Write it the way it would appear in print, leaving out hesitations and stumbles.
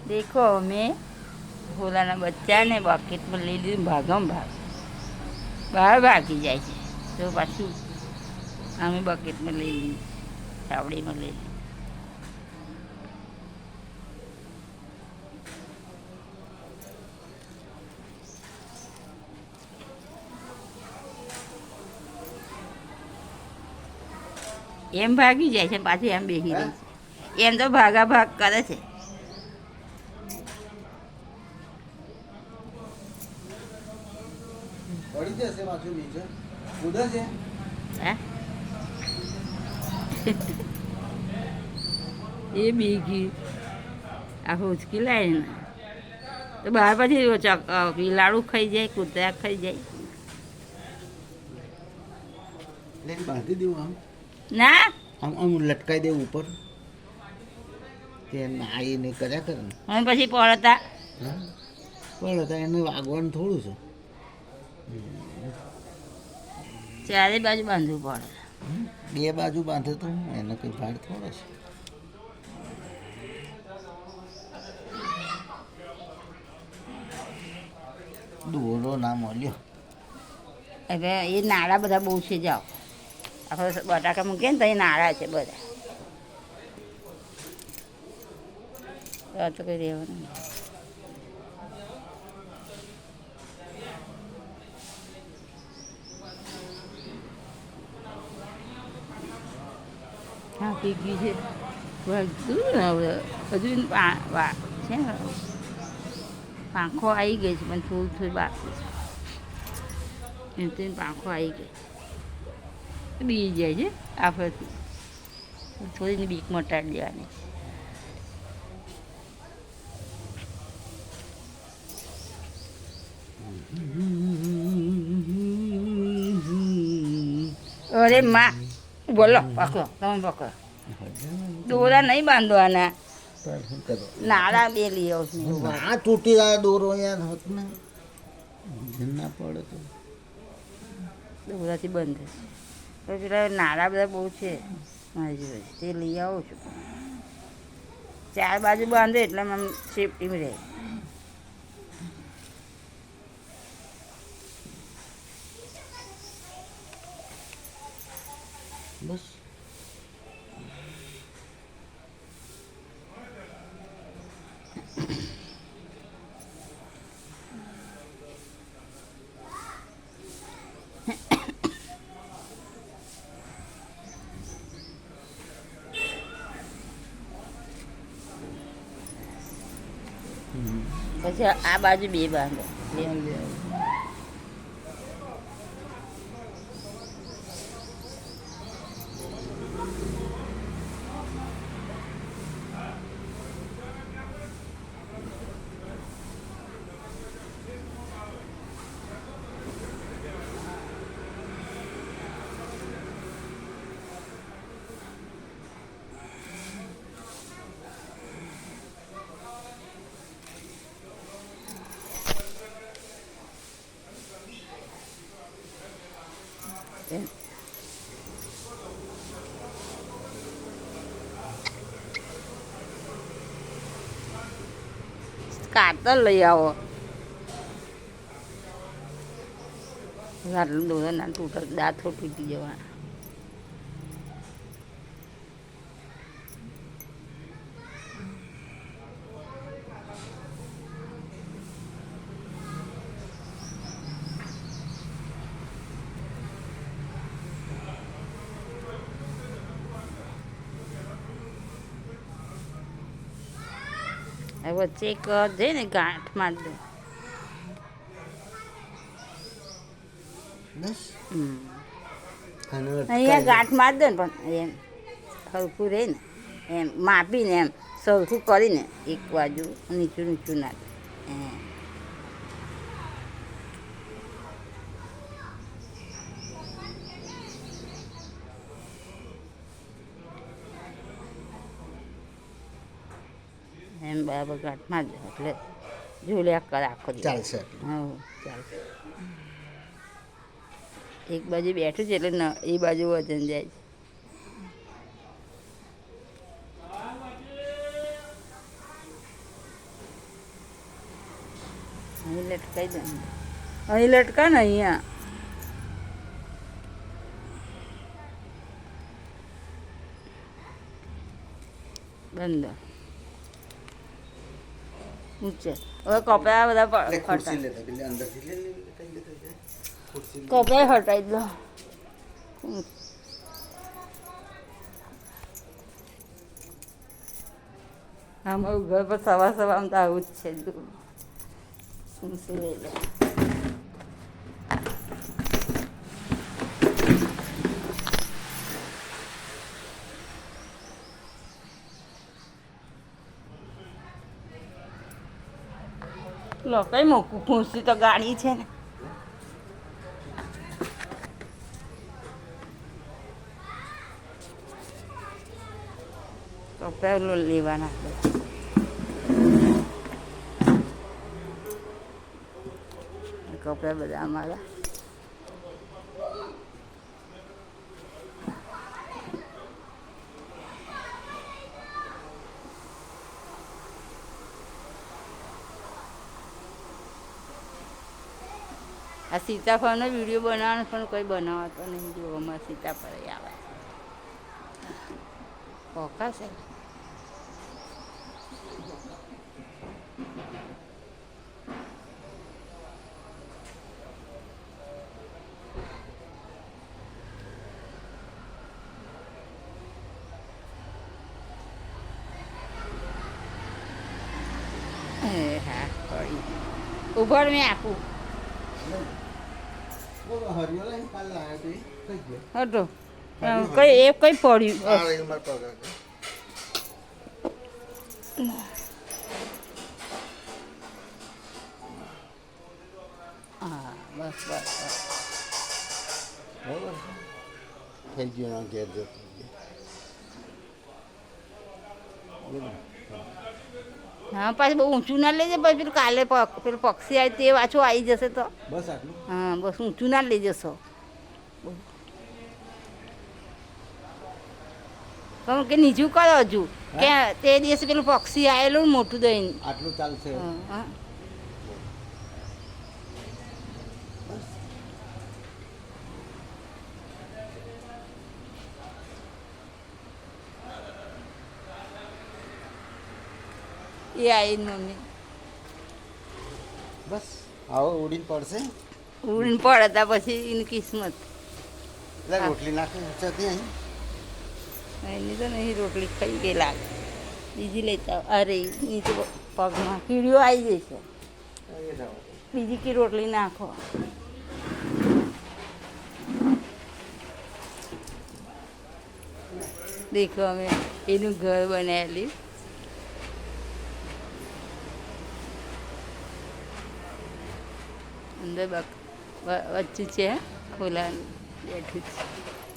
દેખો અમે ભોલાના બચ્ચાને બકેટમાં લઈ લીધું ભાગમ ભાગ બહાર ભાગી જાય છે તો પાછું અમે બકેટમાં લઈ લીધું છાવડીમાં લઈ લીધું. એમ ભાગી જાય છે પાછી એમ બેસી રહી છે એમ તો ભાગા ભાગ કરે છે. પડી જશે પાછું નીચે કૂદે છે. હે એ બીગી આ ઉચકી લાય ને તો બહાર પછી લાડુ ખાઈ જાય કૂતરા ખાઈ જાય. લઈને બાંધી દેવું આમ ના આમ આમ લટકાઈ દેવું ઉપર તે આવીને કર્યા કરે ને હવે પછી પડતા પણ હતા એને વાગવાનું થોડું છે. ચારે બાજુ બાંધવું પડે. બે બાજુ બાંધે તો એને કંઈ ભાગ થોડો છે. દોરો ના મળ્યો હવે એ નાળા બધા બહુ છે જાઓ આપણે બટાકા મૂકીએ ને તો એ નાળા છે બધા તો કંઈ રહેવાનું. હા પીગી છે હજુ ને છે ને પાંખો આવી ગઈ છે પણ થોડું થોડું બાકી છે એમ તો પાંખો આવી ગઈ બી જાય છે આપણેથી થોડીને બીક મટાડી દેવાની છે. અરે માં બોલો પકડો તમે પકડો દોરા નહીં બાંધવાના નાળા બે લઈ આવશું આ તૂટી જાય દોરો યાર હોત ને ના પડે તો દોરાથી બંધ થશે પેલા નાળા બધા બહુ છે મારી જોડે તે લઈ આવું છું. ચાર બાજુ બાંધો એટલે આમ સેફટી રહે. બસ પછી આ બાજુ બે બાંધો બે કાતર લઈ આવો આટલું દોરા ના તૂટે દાંતો તૂટી જવાના. વચ્ચે એક છે ને ગાંઠ માર દો બસ અહીંયા ગાંઠ માર દો ને પણ એમ સરખું રહે ને એમ માપીને એમ સરખું કરીને એક બાજુ નીચું નીચું નાખ એમ બરાબર ગાંઠમાં જ એટલે ઝૂલ્યા કરે આખો દિવસ ચાલશે. હા ચાલશે. એક બાજુ બેઠું છે એટલે એ બાજુ વજન જાય છે. અહીં લટકાઈ દે અહીં લટકા ને અહીંયા બંધ ઊંચે હવે કપડા બધા ખુરશી હટાવી લેતા પેલી અંદરથી લઈ લે કઈ લેતા જાય ખુરશી કપડા હટાવી દો અમારું ઘર પર સવાર સવારમાં તો આવું જ છે ઊંચું લઈ લો લો કઈ મૂકું ખુરશી તો ગાડી છે ને કપડા લેવાના કપડા બધા અમારા આ સીતાફળનો વિડીયો બનાવવાનો પણ કોઈ બનાવતો નહીં જો અમારે સીતાફળ આવે પોકા છે હા ઉભર મેં આપું હરિયો લઈને કાલ લાવ્યો તો કઈ ગયો હટો કઈ એ કઈ પડ્યું આ રહી માર પગ હા બસ બસ બસ બરાબર થઈ ગયો એના ઘેર જતો હા પાછું બહુ ઊંચું ના લેજે પછી પેલું કાલે પેલું પક્ષી આવે તે પાછું આવી જશે તો બસ આટલું હા બસ ઊંચું ના લઈ જશો પણ કે નીચું કરો હજુ કે તે દિવસે પેલું પક્ષી આવેલું ને મોટું દઈને આટલું ચાલશે હા એ આવીને મમ્મી બસ આવો ઉડીને પડશે ઉડીને પડતા પછી એની કિસ્મત એટલે રોટલી નાખી ઊંચાથી અહીં એની તો નહીં રોટલી ખાઈ ગઈ લાગે બીજી લેતા અરે નીચે પગમાં કીડીઓ આવી જશે બીજી કી રોટલી નાખો દેખો અમે એનું ઘર બનાવેલી અંદર વચ્ચે છે ખોલાનું બેઠું છે